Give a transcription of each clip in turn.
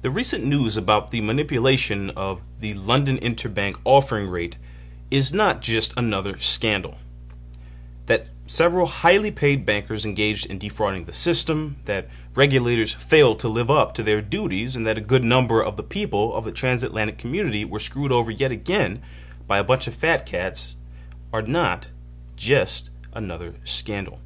The recent news about the manipulation of the London interbank offering rate is not just another scandal. That several highly paid bankers engaged in defrauding the system, that regulators failed to live up to their duties, and that a good number of the people of the transatlantic community were screwed over yet again by a bunch of fat cats are not just another scandal.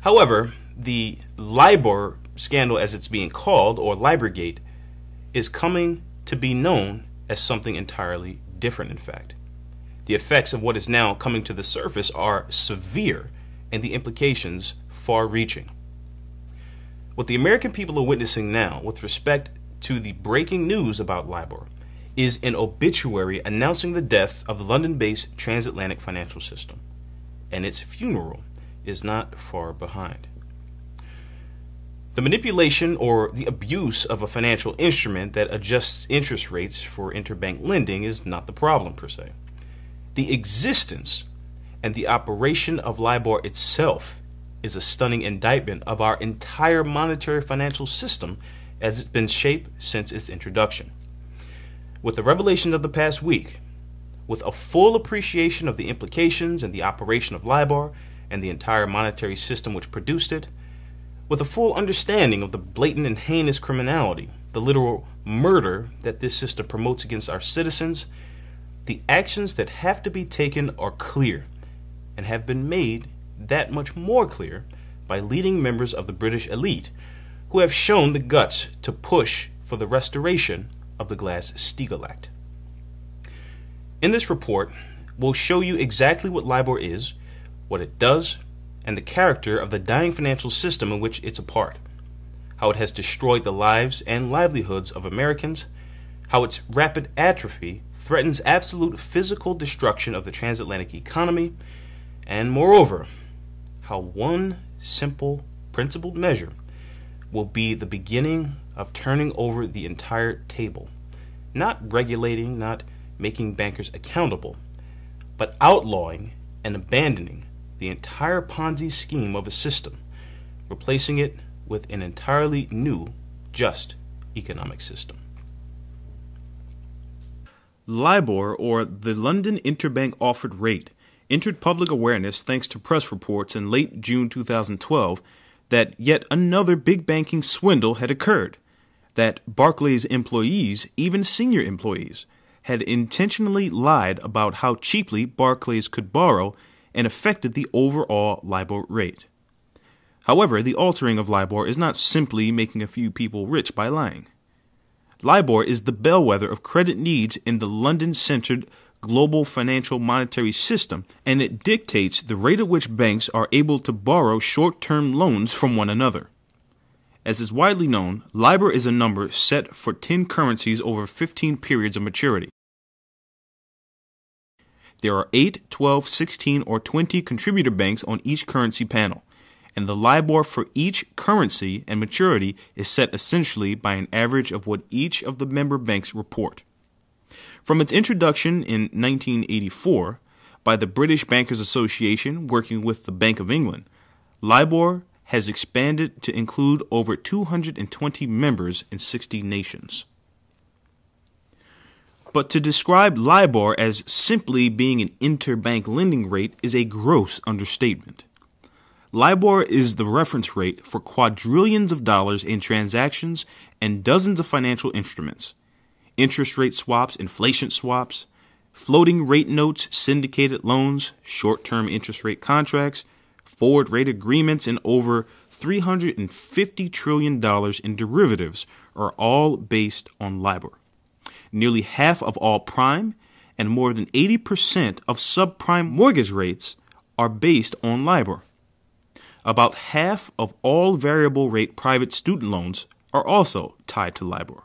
However, the LIBOR scandal, as it's being called, or LIBORgate, is coming to be known as something entirely different, in fact. The effects of what is now coming to the surface are severe and the implications far-reaching. What the American people are witnessing now with respect to the breaking news about LIBOR is an obituary announcing the death of the London-based transatlantic financial system, and its funeral is not far behind. The manipulation or the abuse of a financial instrument that adjusts interest rates for interbank lending is not the problem per se. The existence and the operation of LIBOR itself is a stunning indictment of our entire monetary financial system as it's been shaped since its introduction. With the revelation of the past week, with a full appreciation of the implications and the operation of LIBOR and the entire monetary system which produced it, with a full understanding of the blatant and heinous criminality, the literal murder that this system promotes against our citizens, the actions that have to be taken are clear and have been made that much more clear by leading members of the British elite who have shown the guts to push for the restoration of the Glass-Steagall Act. In this report, we'll show you exactly what LIBOR is, what it does, and the character of the dying financial system in which it's a part, how it has destroyed the lives and livelihoods of Americans, how its rapid atrophy threatens absolute physical destruction of the transatlantic economy, and moreover, how one simple principled measure will be the beginning of turning over the entire table, not regulating, not making bankers accountable, but outlawing and abandoning the entire Ponzi scheme of a system, replacing it with an entirely new, just economic system. LIBOR, or the London Interbank Offered Rate, entered public awareness thanks to press reports in late June 2012 that yet another big banking swindle had occurred, that Barclays employees, even senior employees, had intentionally lied about how cheaply Barclays could borrow and affected the overall LIBOR rate. However, the altering of LIBOR is not simply making a few people rich by lying. LIBOR is the bellwether of credit needs in the London-centered global financial monetary system, and it dictates the rate at which banks are able to borrow short-term loans from one another. As is widely known, LIBOR is a number set for 10 currencies over 15 periods of maturity. There are 8, 12, 16, or 20 contributor banks on each currency panel, and the LIBOR for each currency and maturity is set essentially by an average of what each of the member banks report. From its introduction in 1984 by the British Bankers Association working with the Bank of England, LIBOR has expanded to include over 220 members in 60 nations. But to describe LIBOR as simply being an interbank lending rate is a gross understatement. LIBOR is the reference rate for quadrillions of dollars in transactions and dozens of financial instruments. Interest rate swaps, inflation swaps, floating rate notes, syndicated loans, short-term interest rate contracts, forward rate agreements, and over $350 trillion in derivatives are all based on LIBOR. Nearly half of all prime and more than 80% of subprime mortgage rates are based on LIBOR. About half of all variable rate private student loans are also tied to LIBOR.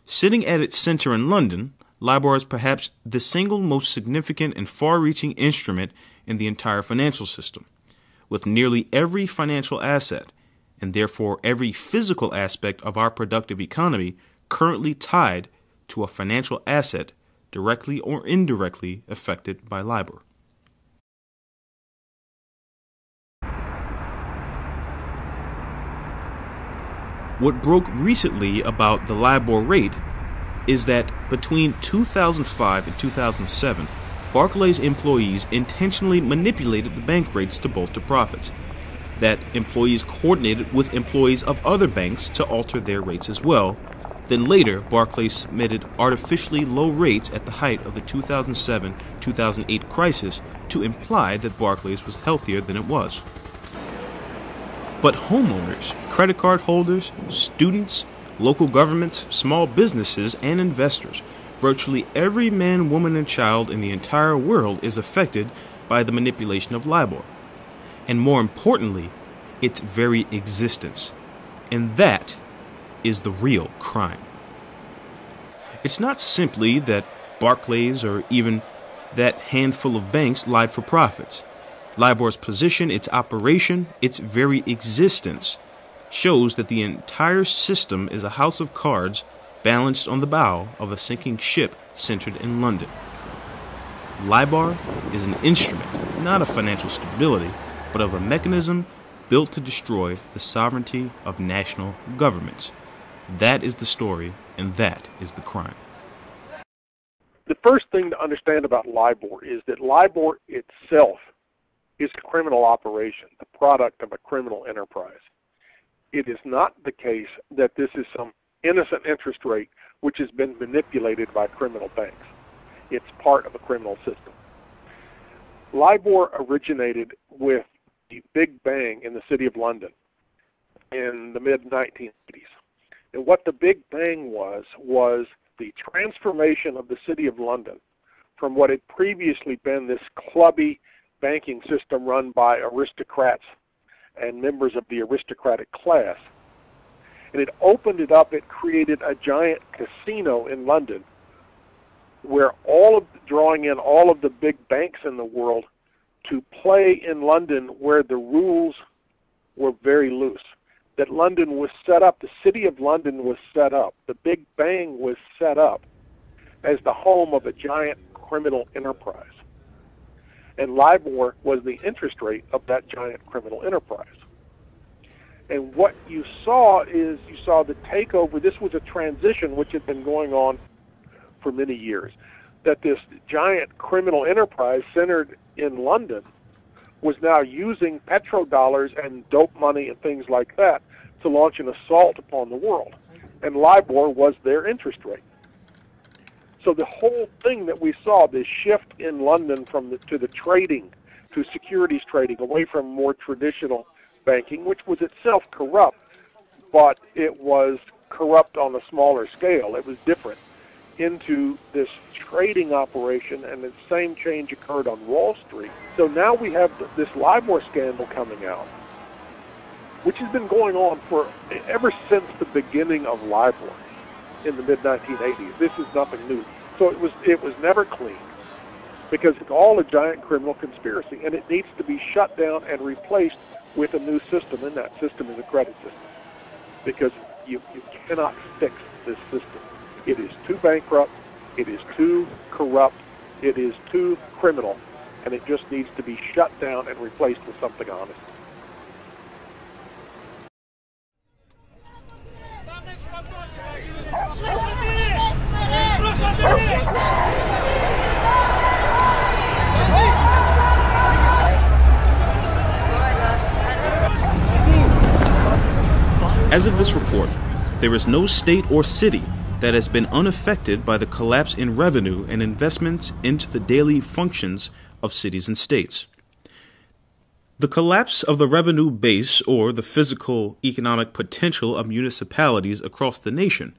Sitting at its center in London, LIBOR is perhaps the single most significant and far-reaching instrument in the entire financial system, with nearly every financial asset, and therefore every physical aspect of our productive economy, currently tied to a financial asset directly or indirectly affected by LIBOR. What broke recently about the LIBOR rate is that between 2005 and 2007, Barclays employees intentionally manipulated the bank rates to bolster profits. That employees coordinated with employees of other banks to alter their rates as well. Then later, Barclays submitted artificially low rates at the height of the 2007-2008 crisis to imply that Barclays was healthier than it was. But homeowners, credit card holders, students, local governments, small businesses, and investors, virtually every man, woman, and child in the entire world is affected by the manipulation of LIBOR. And more importantly, its very existence. And that is the real crime. It's not simply that Barclays or even that handful of banks lied for profits. LIBOR's position, its operation, its very existence shows that the entire system is a house of cards balanced on the bow of a sinking ship centered in London. LIBOR is an instrument, not of financial stability, but of a mechanism built to destroy the sovereignty of national governments. That is the story, and that is the crime. The first thing to understand about LIBOR is that LIBOR itself is a criminal operation, the product of a criminal enterprise. It is not the case that this is some innocent interest rate which has been manipulated by criminal banks. It's part of a criminal system. LIBOR originated with the Big Bang in the City of London in the mid-1980s. And what the Big Bang was the transformation of the City of London from what had previously been this clubby banking system run by aristocrats and members of the aristocratic class. And it opened it up, it created a giant casino in London where drawing in all of the big banks in the world to play in London where the rules were very loose. That London was set up, the City of London was set up, the Big Bang was set up as the home of a giant criminal enterprise. And LIBOR was the interest rate of that giant criminal enterprise. And what you saw is the takeover. This was a transition which had been going on for many years, that this giant criminal enterprise centered in London was now using petrodollars and dope money and things like that to launch an assault upon the world. And LIBOR was their interest rate. So the whole thing that we saw, this shift in London to the trading, to securities trading, away from more traditional banking, which was itself corrupt, but it was corrupt on a smaller scale. It was different, into this trading operation, and the same change occurred on Wall Street. So now we have this LIBOR scandal coming out, which has been going on ever since the beginning of LIBOR in the mid-1980s. This is nothing new. So it was never clean, because it's all a giant criminal conspiracy, and it needs to be shut down and replaced with a new system, and that system is a credit system, because you cannot fix this system. It is too bankrupt, it is too corrupt, it is too criminal, and it just needs to be shut down and replaced with something honest. As of this report, there is no state or city that has been unaffected by the collapse in revenue and investments into the daily functions of cities and states. The collapse of the revenue base, or the physical economic potential of municipalities across the nation,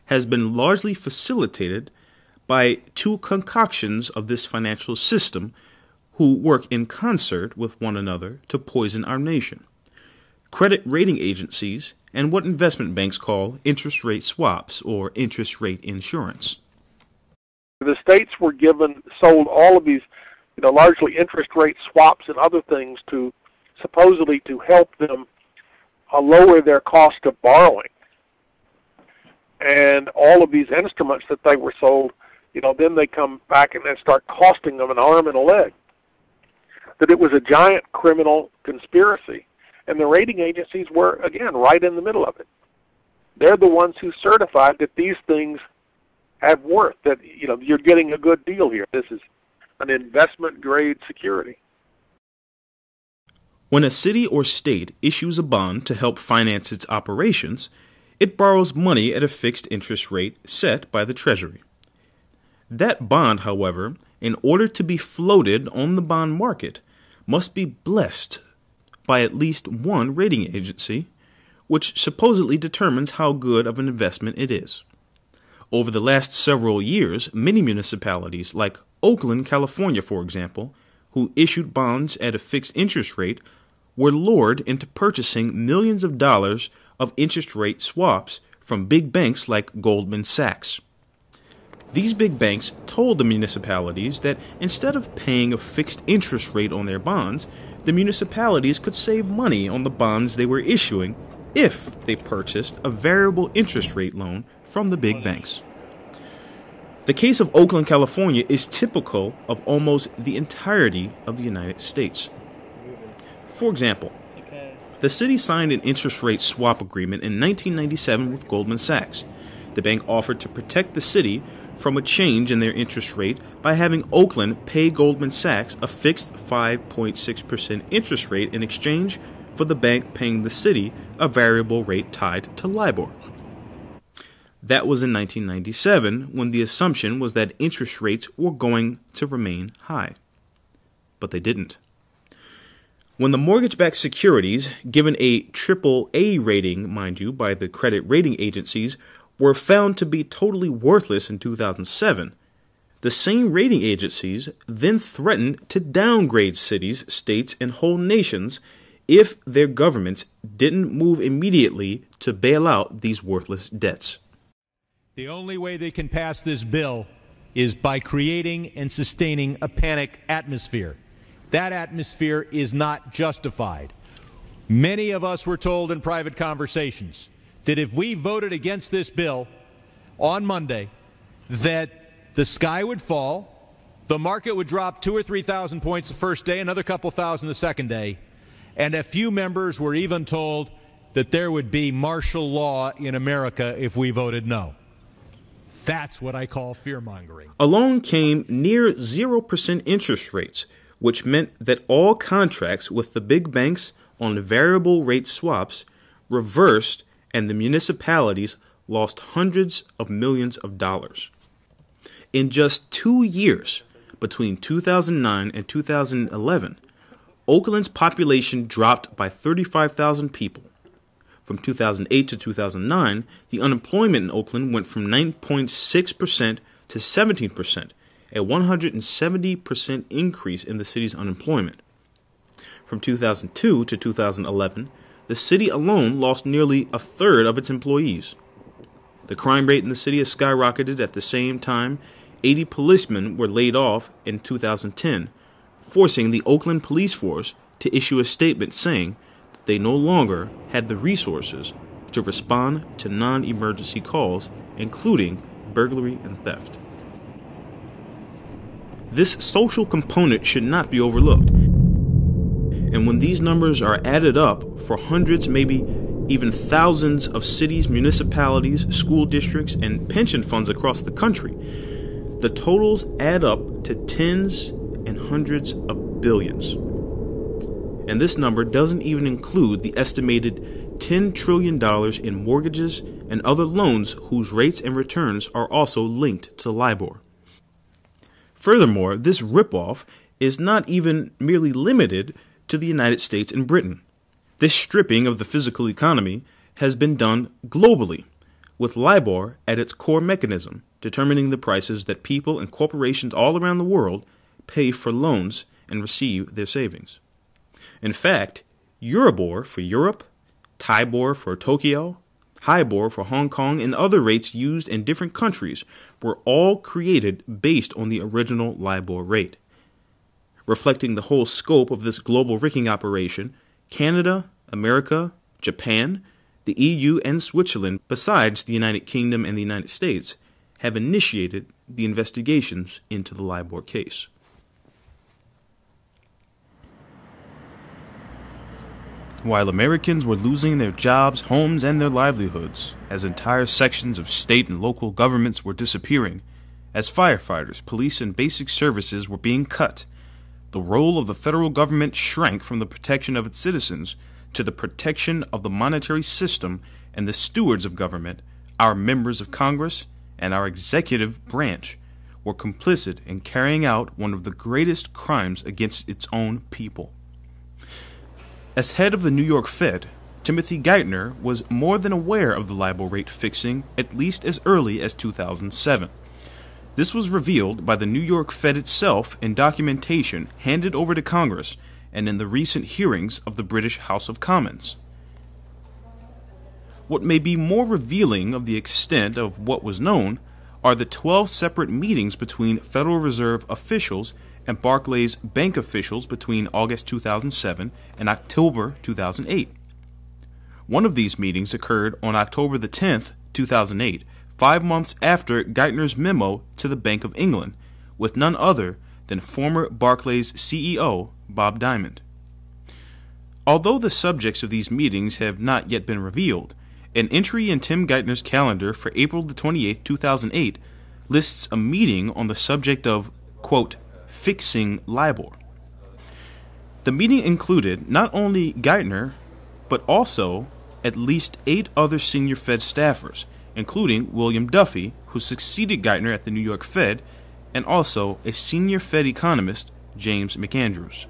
has been largely facilitated by two concoctions of this financial system who work in concert with one another to poison our nation: credit rating agencies and what investment banks call interest rate swaps or interest rate insurance. The states were sold all of these, largely interest rate swaps and other things supposedly to help them lower their cost of borrowing. And all of these instruments that they were sold, then they come back and then start costing them an arm and a leg. That it was a giant criminal conspiracy. And the rating agencies were, again, right in the middle of it. They're the ones who certified that these things have worth, that you're getting a good deal here. This is an investment-grade security. When a city or state issues a bond to help finance its operations, it borrows money at a fixed interest rate set by the Treasury. That bond, however, in order to be floated on the bond market, must be blessed by at least one rating agency, which supposedly determines how good of an investment it is. Over the last several years, many municipalities, like Oakland, California, for example, who issued bonds at a fixed interest rate, were lured into purchasing millions of dollars of interest rate swaps from big banks like Goldman Sachs. These big banks told the municipalities that instead of paying a fixed interest rate on their bonds, the municipalities could save money on the bonds they were issuing if they purchased a variable interest rate loan from the big banks. The case of Oakland, California is typical of almost the entirety of the United States. For example, the city signed an interest rate swap agreement in 1997 with Goldman Sachs. The bank offered to protect the city from a change in their interest rate by having Oakland pay Goldman Sachs a fixed 5.6% interest rate in exchange for the bank paying the city a variable rate tied to LIBOR. That was in 1997, when the assumption was that interest rates were going to remain high. But they didn't. When the mortgage-backed securities, given a AAA rating, mind you, by the credit rating agencies, were found to be totally worthless in 2007, the same rating agencies then threatened to downgrade cities, states, and whole nations if their governments didn't move immediately to bail out these worthless debts. The only way they can pass this bill is by creating and sustaining a panic atmosphere. That atmosphere is not justified. Many of us were told in private conversations that if we voted against this bill on Monday, that the sky would fall, the market would drop 2,000 or 3,000 points the first day, another couple thousand the second day, and a few members were even told that there would be martial law in America if we voted no. That's what I call fear-mongering. Along came near 0% interest rates, which meant that all contracts with the big banks on variable rate swaps reversed and the municipalities lost hundreds of millions of dollars. In just 2 years, between 2009 and 2011, Oakland's population dropped by 35,000 people. From 2008 to 2009, the unemployment in Oakland went from 9.6% to 17%, a 170% increase in the city's unemployment. From 2002 to 2011, the city alone lost nearly a third of its employees. The crime rate in the city has skyrocketed. At the same time, 80 policemen were laid off in 2010, forcing the Oakland police force to issue a statement saying that they no longer had the resources to respond to non-emergency calls, including burglary and theft. This social component should not be overlooked. And when these numbers are added up for hundreds, maybe even thousands of cities, municipalities, school districts, and pension funds across the country, the totals add up to tens and hundreds of billions. And this number doesn't even include the estimated $10 trillion in mortgages and other loans whose rates and returns are also linked to LIBOR. Furthermore, this ripoff is not even merely limited to the United States and Britain. This stripping of the physical economy has been done globally, with LIBOR at its core mechanism, determining the prices that people and corporations all around the world pay for loans and receive their savings. In fact, Euribor for Europe, Tibor for Tokyo, HIBOR for Hong Kong, and other rates used in different countries were all created based on the original LIBOR rate. Reflecting the whole scope of this global rigging operation, Canada, America, Japan, the EU, and Switzerland, besides the United Kingdom and the United States, have initiated the investigations into the LIBOR case. while Americans were losing their jobs, homes, and their livelihoods, as entire sections of state and local governments were disappearing, as firefighters, police, and basic services were being cut, the role of the federal government shrank from the protection of its citizens to the protection of the monetary system, and the stewards of government, our members of Congress, and our executive branch, were complicit in carrying out one of the greatest crimes against its own people. As head of the New York Fed, Timothy Geithner was more than aware of the LIBOR rate fixing at least as early as 2007. This was revealed by the New York Fed itself in documentation handed over to Congress and in the recent hearings of the British House of Commons. What may be more revealing of the extent of what was known are the 12 separate meetings between Federal Reserve officials and Barclays Bank officials between August 2007 and October 2008. One of these meetings occurred on October the 10th, 2008, 5 months after Geithner's memo to the Bank of England, with none other than former Barclays CEO Bob Diamond. Although the subjects of these meetings have not yet been revealed, an entry in Tim Geithner's calendar for April the 28th, 2008 lists a meeting on the subject of, quote, fixing LIBOR. The meeting included not only Geithner, but also at least 8 other senior Fed staffers, including William Duffy, who succeeded Geithner at the New York Fed, and also a senior Fed economist, James McAndrews.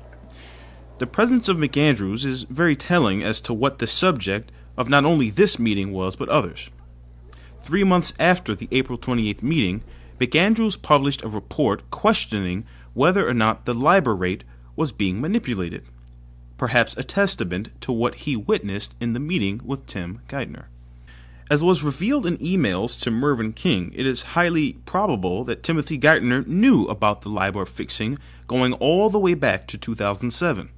The presence of McAndrews is very telling as to what the subject of not only this meeting was, but others. 3 months after the April 28th meeting, McAndrews published a report questioning whether or not the LIBOR rate was being manipulated, perhaps a testament to what he witnessed in the meeting with Tim Geithner. As was revealed in emails to Mervyn King, it is highly probable that Timothy Geithner knew about the LIBOR fixing going all the way back to 2007.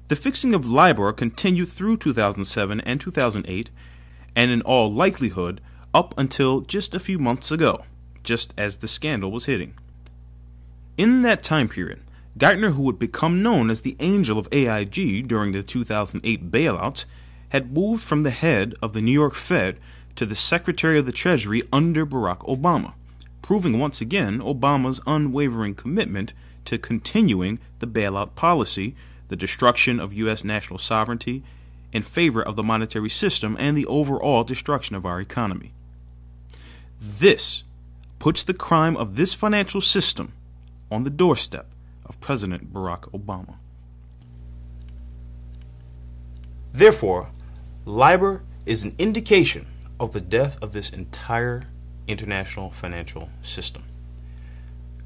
The fixing of LIBOR continued through 2007 and 2008, and in all likelihood up until just a few months ago, just as the scandal was hitting. In that time period, Geithner, who would become known as the Angel of AIG during the 2008 bailouts, had moved from the head of the New York Fed to the Secretary of the Treasury under Barack Obama, proving once again Obama's unwavering commitment to continuing the bailout policy, the destruction of U.S. national sovereignty, in favor of the monetary system and the overall destruction of our economy. This puts the crime of this financial system on the doorstep of President Barack Obama. Therefore, LIBOR is an indication of the death of this entire international financial system.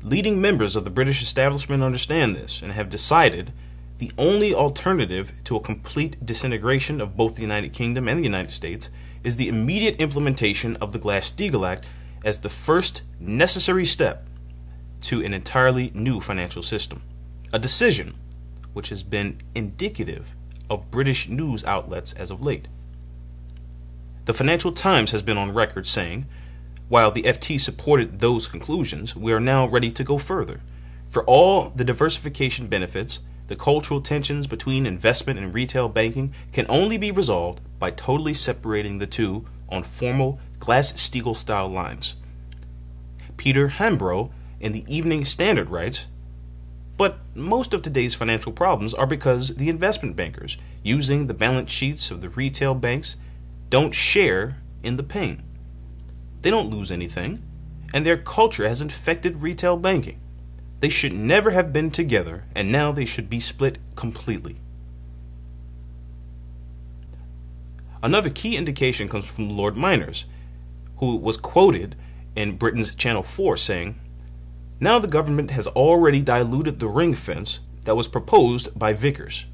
Leading members of the British establishment understand this and have decided the only alternative to a complete disintegration of both the United Kingdom and the United States is the immediate implementation of the Glass-Steagall Act as the first necessary step to an entirely new financial system, a decision which has been indicative of British news outlets as of late. The Financial Times has been on record saying, while the FT supported those conclusions, we are now ready to go further. For all the diversification benefits, the cultural tensions between investment and retail banking can only be resolved by totally separating the two on formal Glass-Steagall style lines. Peter Hambro in the Evening Standard writes, but most of today's financial problems are because the investment bankers, using the balance sheets of the retail banks, don't share in the pain. They don't lose anything, and their culture has infected retail banking. They should never have been together, and now they should be split completely. Another key indication comes from Lord Miners, who was quoted in Britain's Channel 4 saying, now the government has already diluted the ring fence that was proposed by Vickers,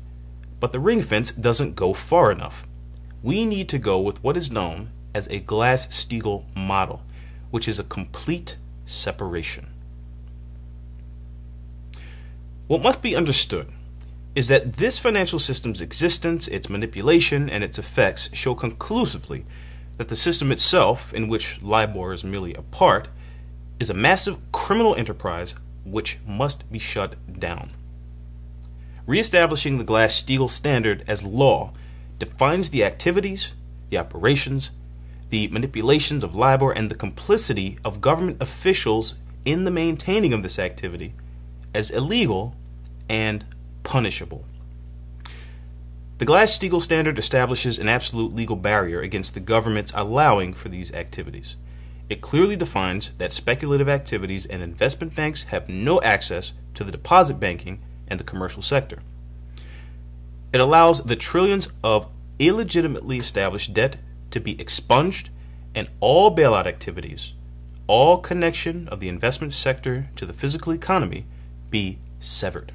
but the ring fence doesn't go far enough. We need to go with what is known as a Glass-Steagall model, which is a complete separation. What must be understood is that this financial system's existence, its manipulation, and its effects show conclusively that the system itself, in which LIBOR is merely a part, is a massive criminal enterprise which must be shut down. Reestablishing the Glass-Steagall Standard as law defines the activities, the operations, the manipulations of LIBOR, and the complicity of government officials in the maintaining of this activity as illegal and punishable. The Glass-Steagall Standard establishes an absolute legal barrier against the government's allowing for these activities. It clearly defines that speculative activities and investment banks have no access to the deposit banking and the commercial sector. It allows the trillions of illegitimately established debt to be expunged and all bailout activities, all connection of the investment sector to the physical economy be severed.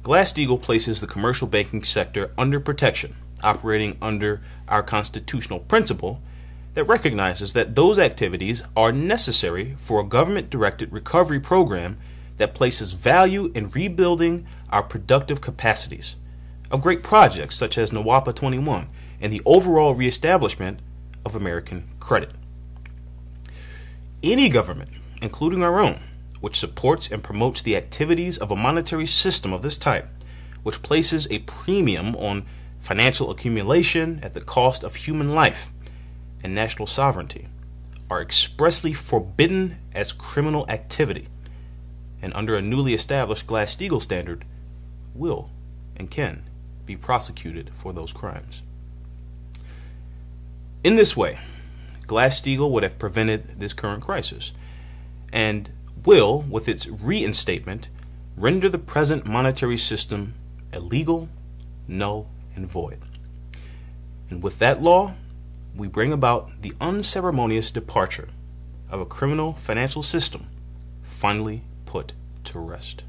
Glass-Steagall places the commercial banking sector under protection, operating under our constitutional principle that recognizes that those activities are necessary for a government-directed recovery program that places value in rebuilding our productive capacities of great projects such as NWAPA 21 and the overall reestablishment of American credit. Any government, including our own, which supports and promotes the activities of a monetary system of this type, which places a premium on financial accumulation at the cost of human life and national sovereignty, are expressly forbidden as criminal activity, and under a newly established Glass-Steagall Standard will and can be prosecuted for those crimes. In this way, Glass-Steagall would have prevented this current crisis, and will, with its reinstatement, render the present monetary system illegal, null, and void. And with that law, we bring about the unceremonious departure of a criminal financial system finally put to rest.